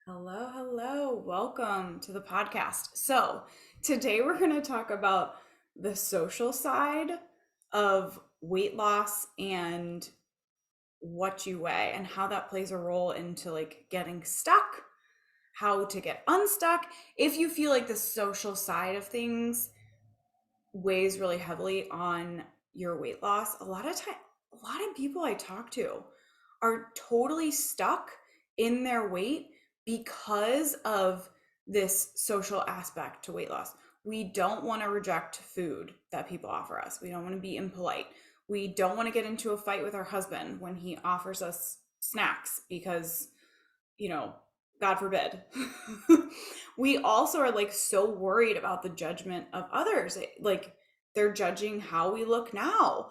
Hello, hello. Welcome to the podcast. So, today we're going to talk about the social side of weight loss and what you weigh and how that plays a role into like getting stuck, how to get unstuck. If you feel like the social side of things weighs really heavily on your weight loss, a lot of people I talk to are totally stuck in their weight because of this social aspect to weight loss. We don't want to reject food that people offer us. We don't want to be impolite. We don't want to get into a fight with our husband when he offers us snacks because, you know, God forbid. We also are like so worried about the judgment of others. Like they're judging how we look now.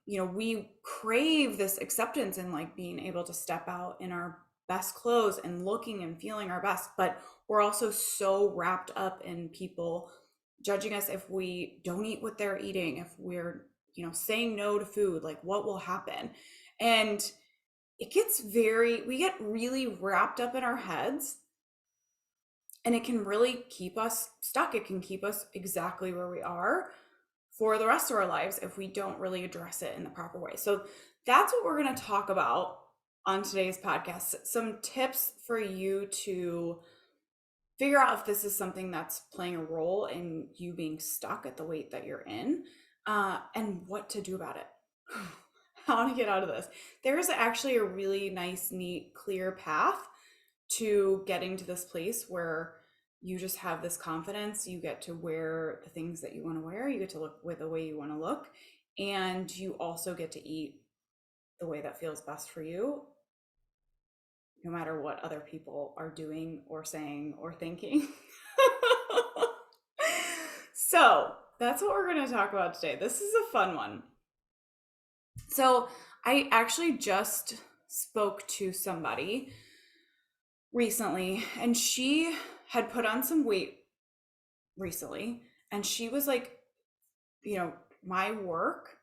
We crave this acceptance and like being able to step out in our best clothes and looking and feeling our best, but we're also so wrapped up in people judging us if we don't eat what they're eating, if we're, saying no to food, like what will happen. And we get really wrapped up in our heads, and it can really keep us stuck. It can keep us exactly where we are for the rest of our lives if we don't really address it in the proper way. So that's what we're going to talk about on today's podcast. Some tips for you to figure out if this is something that's playing a role in you being stuck at the weight that you're in, and what to do about it. How to get out of this. There's actually a really nice, neat, clear path to getting to this place where you just have this confidence. You get to wear the things that you want to wear. You get to look with the way you want to look. And you also get to eat the way that feels best for you, no matter what other people are doing or saying or thinking. So that's what we're going to talk about today. This is a fun one. So I actually just spoke to somebody recently, and she had put on some weight recently, and she was like, my work,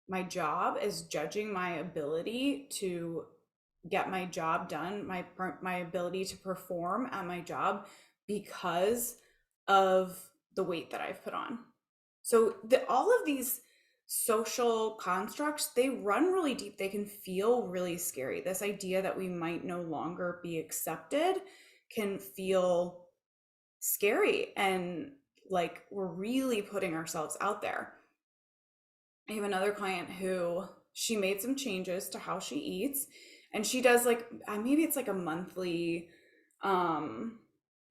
my job is judging my ability to get my job done, my ability to perform at my job because of the weight that I've put on. So all of these social constructs, they run really deep. They can feel really scary. This idea that we might no longer be accepted can feel scary, and like we're really putting ourselves out there. I have another client who she made some changes to how she eats, and she does like maybe it's like a monthly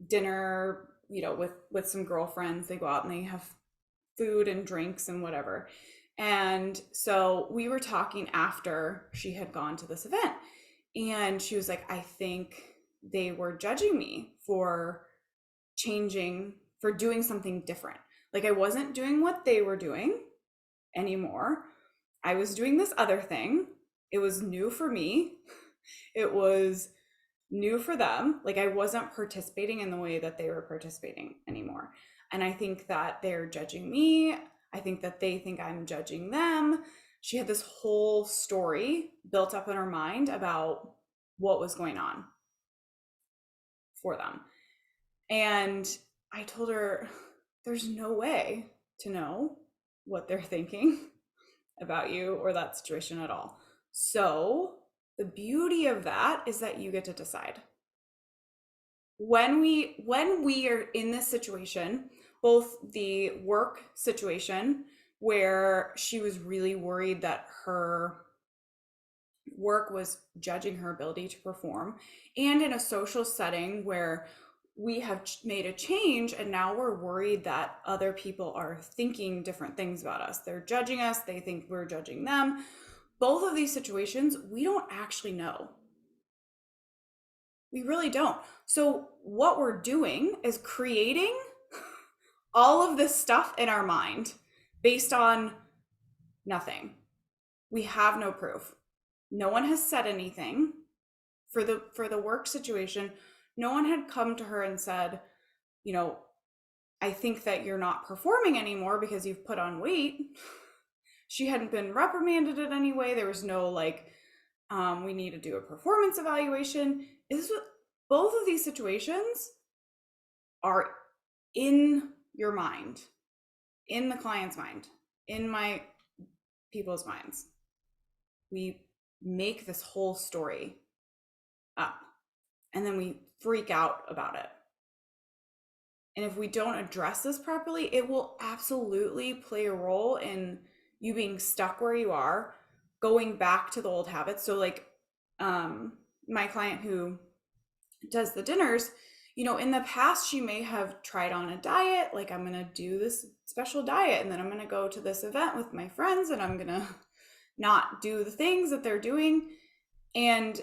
dinner, with some girlfriends. They go out and they have food and drinks and whatever. And so we were talking after she had gone to this event, and she was like, I think they were judging me for doing something different. Like I wasn't doing what they were doing anymore. I was doing this other thing. It was new for me. It was new for them. Like I wasn't participating in the way that they were participating anymore. And I think that they're judging me. I think that they think I'm judging them. She had this whole story built up in her mind about what was going on for them. And I told her, there's no way to know what they're thinking about you or that situation at all. So the beauty of that is that you get to decide. When we are in this situation, both the work situation where she was really worried that her work was judging her ability to perform, and in a social setting where we have made a change and now we're worried that other people are thinking different things about us. They're judging us, they think we're judging them. Both of these situations, we don't actually know. We really don't. So what we're doing is creating all of this stuff in our mind based on nothing. We have no proof. No one has said anything for the work situation. No one had come to her and said, I think that you're not performing anymore because you've put on weight. She hadn't been reprimanded in any way. There was no like, we need to do a performance evaluation. both of these situations are in your mind, in the client's mind, in my people's minds. We make this whole story up and then we freak out about it. And if we don't address this properly, it will absolutely play a role in you being stuck where you are, going back to the old habits. So, like, my client who does the dinners, in the past, she may have tried on a diet, like, I'm going to do this special diet, and then I'm going to go to this event with my friends, and I'm going to not do the things that they're doing. And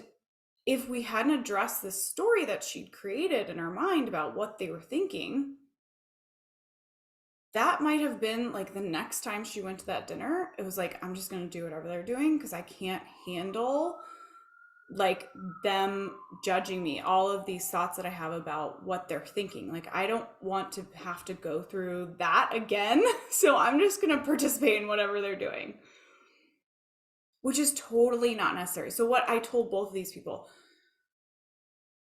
if we hadn't addressed this story that she'd created in her mind about what they were thinking, that might have been like the next time she went to that dinner, it was like, I'm just going to do whatever they're doing because I can't handle like them judging me, all of these thoughts that I have about what they're thinking. Like, I don't want to have to go through that again. So I'm just going to participate in whatever they're doing, which is totally not necessary. So what I told both of these people,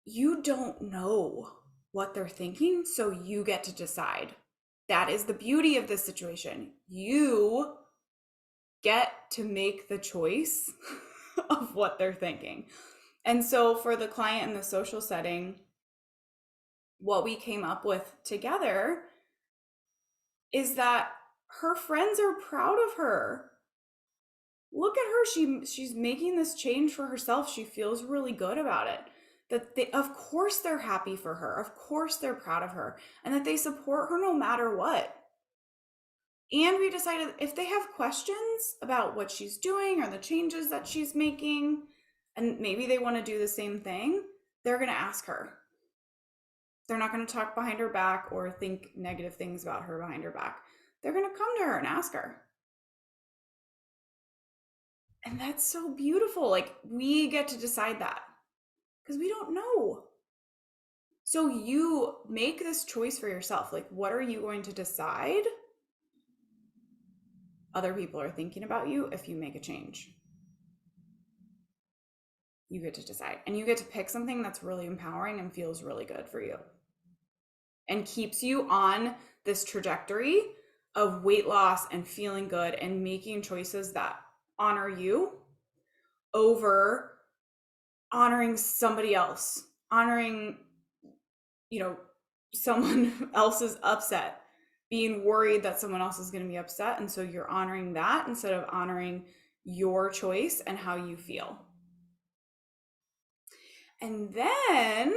you don't know what they're thinking, so you get to decide. That is the beauty of this situation. You get to make the choice of what they're thinking. And so for the client in the social setting, what we came up with together is that her friends are proud of her. Look at her. She's making this change for herself. She feels really good about it. That of course they're happy for her. Of course they're proud of her, and that they support her no matter what. And we decided if they have questions about what she's doing or the changes that she's making, and maybe they want to do the same thing, they're going to ask her. They're not going to talk behind her back or think negative things about her behind her back. They're going to come to her and ask her. And that's so beautiful. Like, we get to decide that because we don't know. So you make this choice for yourself. Like, what are you going to decide other people are thinking about you if you make a change? You get to decide. And you get to pick something that's really empowering and feels really good for you and keeps you on this trajectory of weight loss and feeling good and making choices that honor you over honoring somebody else, honoring, someone else's upset, being worried that someone else is going to be upset. And so you're honoring that instead of honoring your choice and how you feel. And then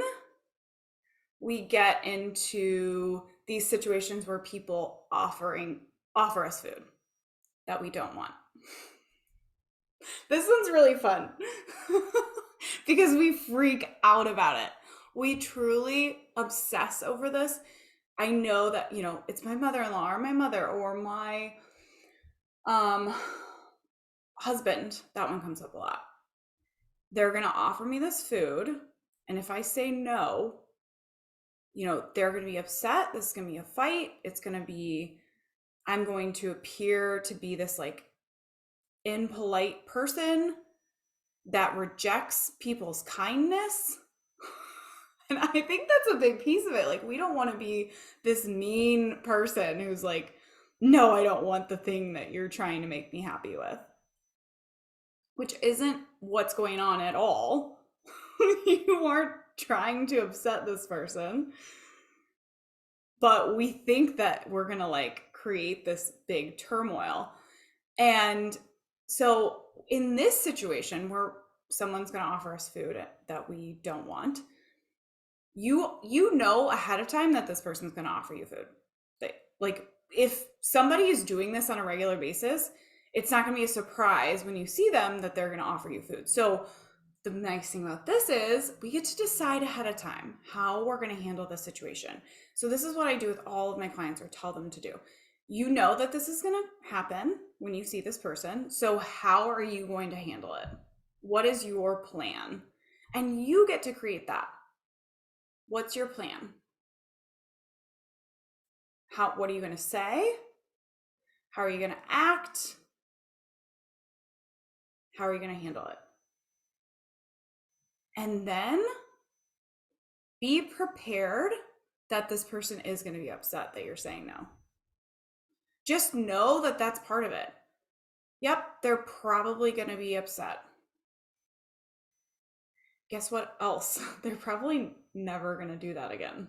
we get into these situations where people offer us food that we don't want. This one's really fun because we freak out about it. We truly obsess over this. I know that, it's my mother-in-law or my mother or my husband. That one comes up a lot. They're going to offer me this food. And if I say no, they're going to be upset. This is going to be a fight. I'm going to appear to be this like impolite person that rejects people's kindness. And I think that's a big piece of it. Like, we don't want to be this mean person who's like, no, I don't want the thing that you're trying to make me happy with, which isn't what's going on at all. You aren't trying to upset this person, but we think that we're going to like create this big turmoil. And so in this situation where someone's going to offer us food that we don't want, you know ahead of time that this person's going to offer you food. Like, if somebody is doing this on a regular basis, it's not going to be a surprise when you see them that they're going to offer you food. So the nice thing about this is we get to decide ahead of time how we're going to handle this situation. So this is what I do with all of my clients, or tell them to do. You know that this is going to happen when you see this person. So how are you going to handle it? What is your plan? And you get to create that. What's your plan? What are you going to say? How are you going to act? How are you going to handle it? And then be prepared that this person is going to be upset that you're saying no. Just know that that's part of it. Yep, they're probably going to be upset. Guess what else? They're probably never going to do that again.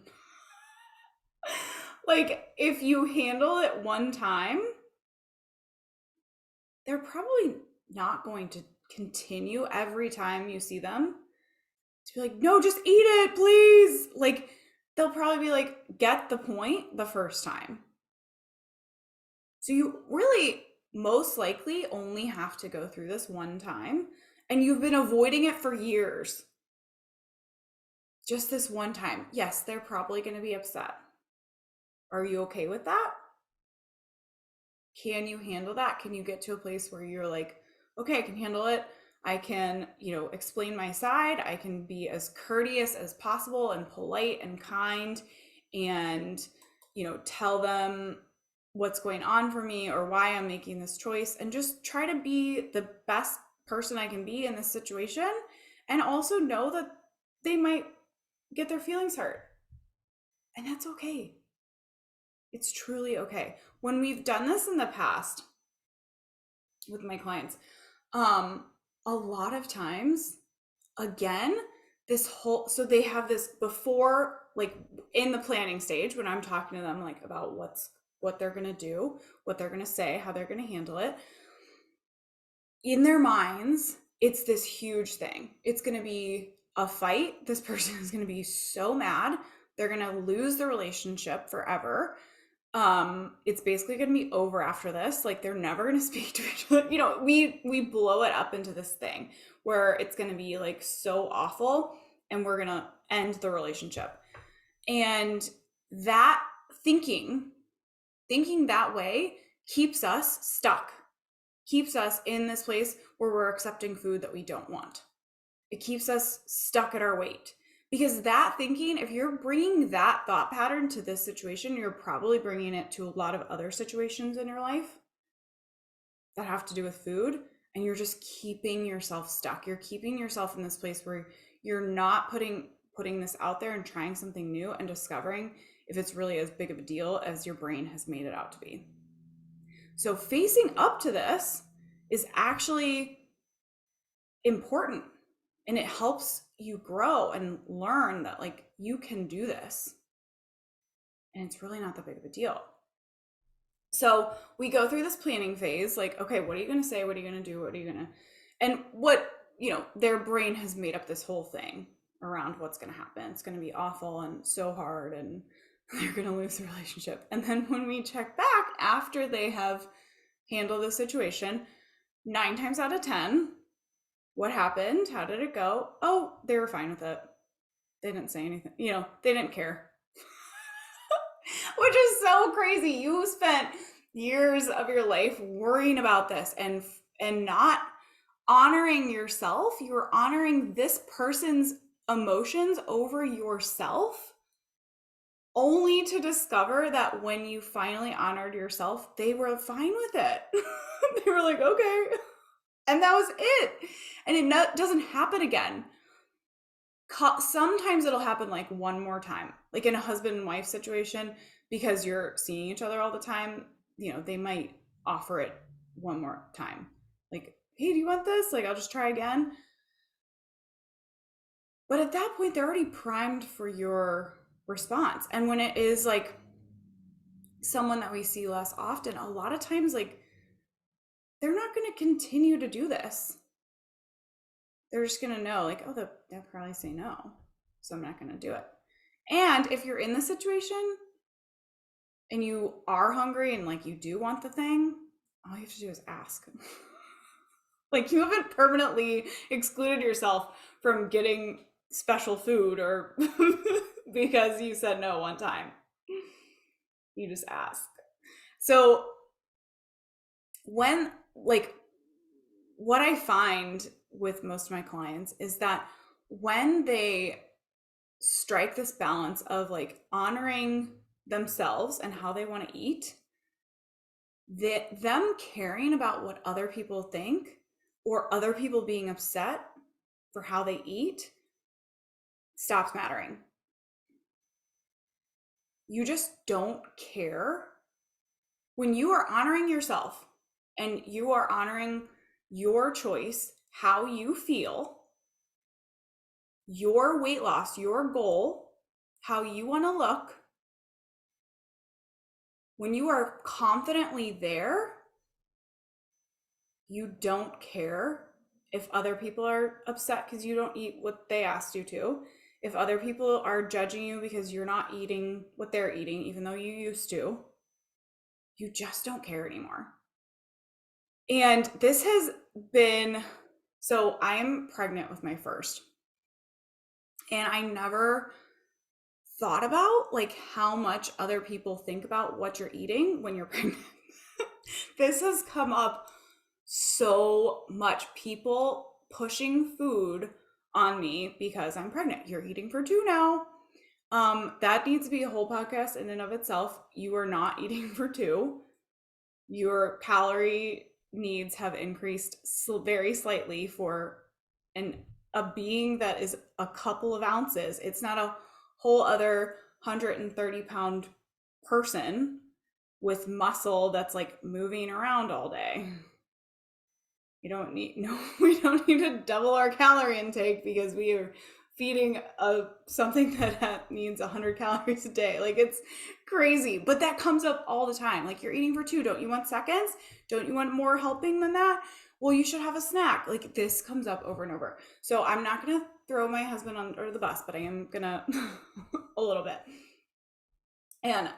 Like, if you handle it one time, they're probably not going to continue every time you see them to be like, no, just eat it, please. Like, they'll probably be like, get the point the first time. So you really most likely only have to go through this one time, and you've been avoiding it for years. Just this one time. Yes, they're probably going to be upset. Are you okay with that? Can you handle that? Can you get to a place where you're like, okay, I can handle it. I can, explain my side. I can be as courteous as possible and polite and kind and, tell them what's going on for me or why I'm making this choice and just try to be the best person I can be in this situation. And also know that they might get their feelings hurt. And that's okay. It's truly okay. When we've done this in the past with my clients, a lot of times, again, so they have this before, like in the planning stage, when I'm talking to them like about what they're going to do, what they're going to say, how they're going to handle it. In their minds, it's this huge thing. It's going to be a fight. This person is going to be so mad. They're going to lose the relationship forever. It's basically going to be over after this. Like, they're never going to speak to each other. We blow it up into this thing where it's going to be like so awful and we're going to end the relationship. And that thinking that way keeps us stuck, keeps us in this place where we're accepting food that we don't want. It keeps us stuck at our weight. Because that thinking, if you're bringing that thought pattern to this situation, you're probably bringing it to a lot of other situations in your life that have to do with food, and you're just keeping yourself stuck. You're keeping yourself in this place where you're not putting this out there and trying something new and discovering if it's really as big of a deal as your brain has made it out to be. So facing up to this is actually important. And it helps you grow and learn that like you can do this. And it's really not that big of a deal. So we go through this planning phase, like, okay, what are you going to say? What are you going to do? What are you going to, and what, their brain has made up this whole thing around what's going to happen. It's going to be awful and so hard and they're going to lose the relationship. And then when we check back after they have handled the situation, 9 times out of 10, what happened? How did it go? Oh, they were fine with it. They didn't say anything. They didn't care. Which is so crazy. You spent years of your life worrying about this and not honoring yourself. You were honoring this person's emotions over yourself, only to discover that when you finally honored yourself, they were fine with it. They were like, okay. And that was it. And it doesn't happen again. Sometimes it'll happen like one more time, like in a husband and wife situation, because you're seeing each other all the time. They might offer it one more time. Like, hey, do you want this? Like, I'll just try again. But at that point, they're already primed for your response. And when it is like someone that we see less often, a lot of times, like, they're not going to continue to do this. They're just going to know, like, oh, they'll probably say no, so I'm not going to do it. And if you're in the situation and you are hungry and like you do want the thing, all you have to do is ask. Like, you haven't permanently excluded yourself from getting special food or because you said no one time. You just ask. So when, like, what I find with most of my clients is that when they strike this balance of like honoring themselves and how they want to eat, them caring about what other people think or other people being upset for how they eat stops mattering. you just don't care. When you are honoring yourself and you are honoring your choice, how you feel, your weight loss, your goal, how you want to look, when you are confidently there, you don't care if other people are upset because you don't eat what they asked you to. If other people are judging you because you're not eating what they're eating, even though you used to, you just don't care anymore. And this has been, so I'm pregnant with my first, and I never thought about like how much other people think about what you're eating when you're pregnant. This has come up so much. People pushing food on me because I'm pregnant. You're eating for two now. That needs to be a whole podcast in and of itself. You are not eating for two. Your calorie needs have increased very slightly for an a being that is a couple of ounces. It's not a whole other 130-pound person with muscle that's like moving around all day. We don't need to double our calorie intake because we are feeding something that needs 100 calories a day. Like, it's crazy, but that comes up all the time. Like, you're eating for two. Don't you want seconds? Don't you want more helping than that? Well, you should have a snack. Like, this comes up over and over. So I'm not going to throw my husband under the bus, but I am going to a little bit. And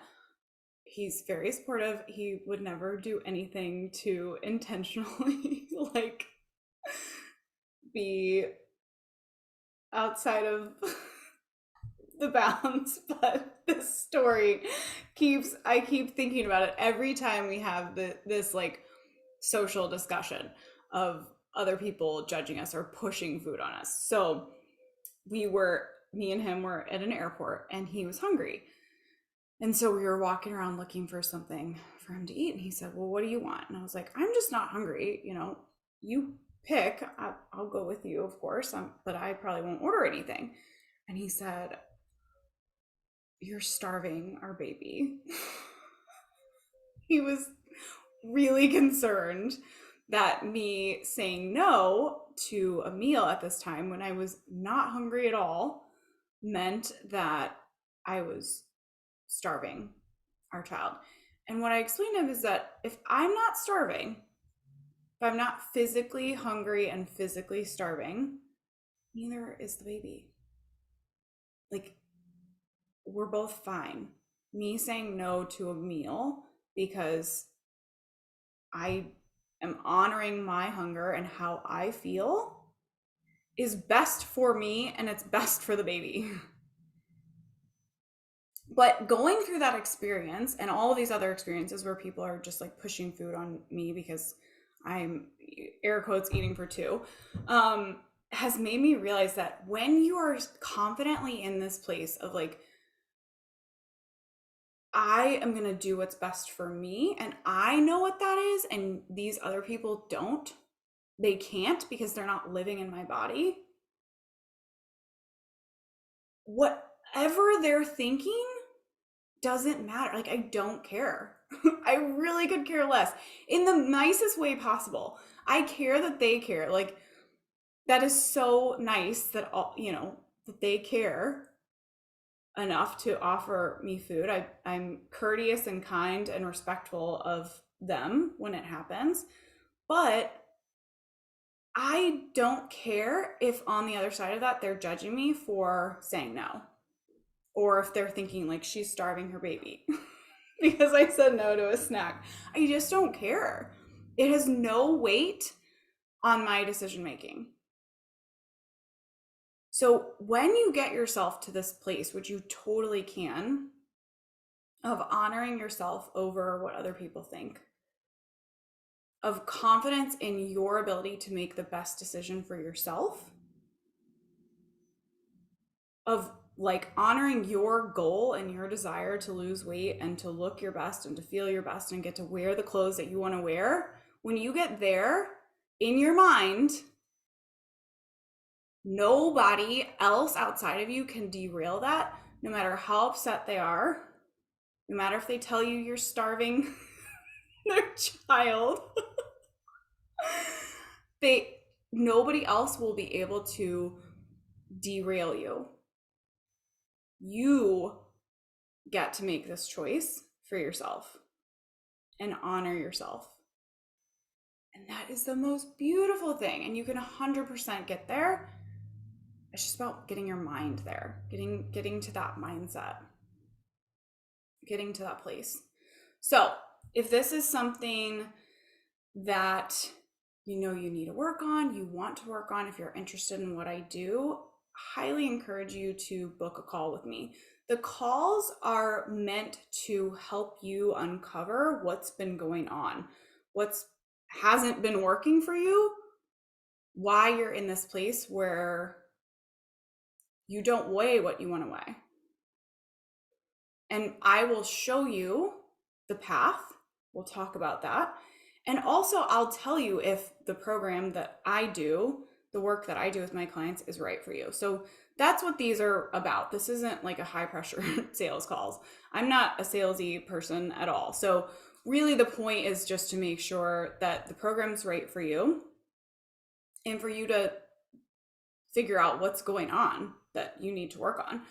he's very supportive. He would never do anything to intentionally like be outside of the bounds, but this story I keep thinking about it every time we have this like social discussion of other people judging us or pushing food on us. So me and him were at an airport, and he was hungry. And so we were walking around looking for something for him to eat. And he said, well, what do you want? And I was like, I'm just not hungry. You pick. I'll go with you, of course, but I probably won't order anything. And he said, you're starving our baby. He was really concerned that me saying no to a meal at this time when I was not hungry at all meant that I was starving our child. And what I explained to him is that if I'm not starving, if I'm not physically hungry and physically starving, neither is the baby. Like, we're both fine. Me saying no to a meal because I am honoring my hunger and how I feel is best for me, and it's best for the baby. But going through that experience and all of these other experiences where people are just like pushing food on me because I'm air quotes eating for two, has made me realize that when you are confidently in this place of like, I am going to do what's best for me, and I know what that is, and these other people don't, they can't because they're not living in my body. Whatever they're thinking doesn't matter. Like, I don't care. I really could care less in the nicest way possible. I care that they care. Like, that is so nice that that they care enough to offer me food. I'm courteous and kind and respectful of them when it happens, but I don't care if on the other side of that they're judging me for saying no, or if they're thinking like she's starving her baby because I said no to a snack. I just don't care. It has no weight on my decision making. So when you get yourself to this place, which you totally can, of honoring yourself over what other people think, of confidence in your ability to make the best decision for yourself, of like honoring your goal and your desire to lose weight and to look your best and to feel your best and get to wear the clothes that you want to wear, when you get there in your mind, nobody else outside of you can derail that, no matter how upset they are, No matter if they tell you you're starving their child, they nobody else will be able to derail you. You get to make this choice for yourself and honor yourself. And that is the most beautiful thing. And you can 100% get there. It's just about getting your mind there, getting to that mindset, getting to that place. So, if this is something that you know you need to work on, you want to work on, if you're interested in what I do, highly encourage you to book a call with me. The calls are meant to help you uncover what's been going on, what's hasn't been working for you, why you're in this place where you don't weigh what you want to weigh. And I will show you the path. We'll talk about that. And also, I'll tell you if the program that I do, the work that I do with my clients is right for you. So that's what these are about. This isn't like a high pressure sales calls. I'm not a salesy person at all. So really the point is just to make sure that the program's right for you and for you to figure out what's going on that you need to work on.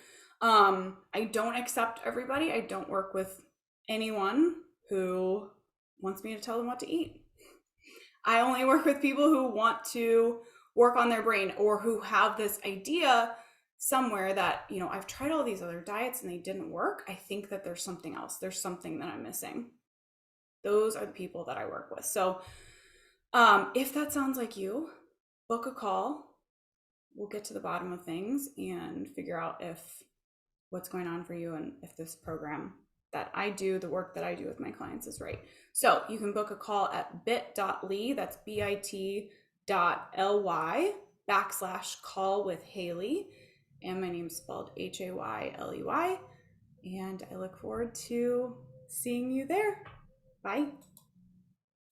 I don't accept everybody. I don't work with anyone who wants me to tell them what to eat. I only work with people who want to work on their brain or who have this idea somewhere that, you know, I've tried all these other diets and they didn't work. I think that there's something else. There's something that I'm missing. Those are the people that I work with. So if that sounds like you, book a call. We'll get to the bottom of things and figure out if what's going on for you and if this program that I do, the work that I do with my clients is right. So you can book a call at bit.ly, that's bit.ly/call with Haley. And my name's spelled Hayley. And I look forward to seeing you there. Bye.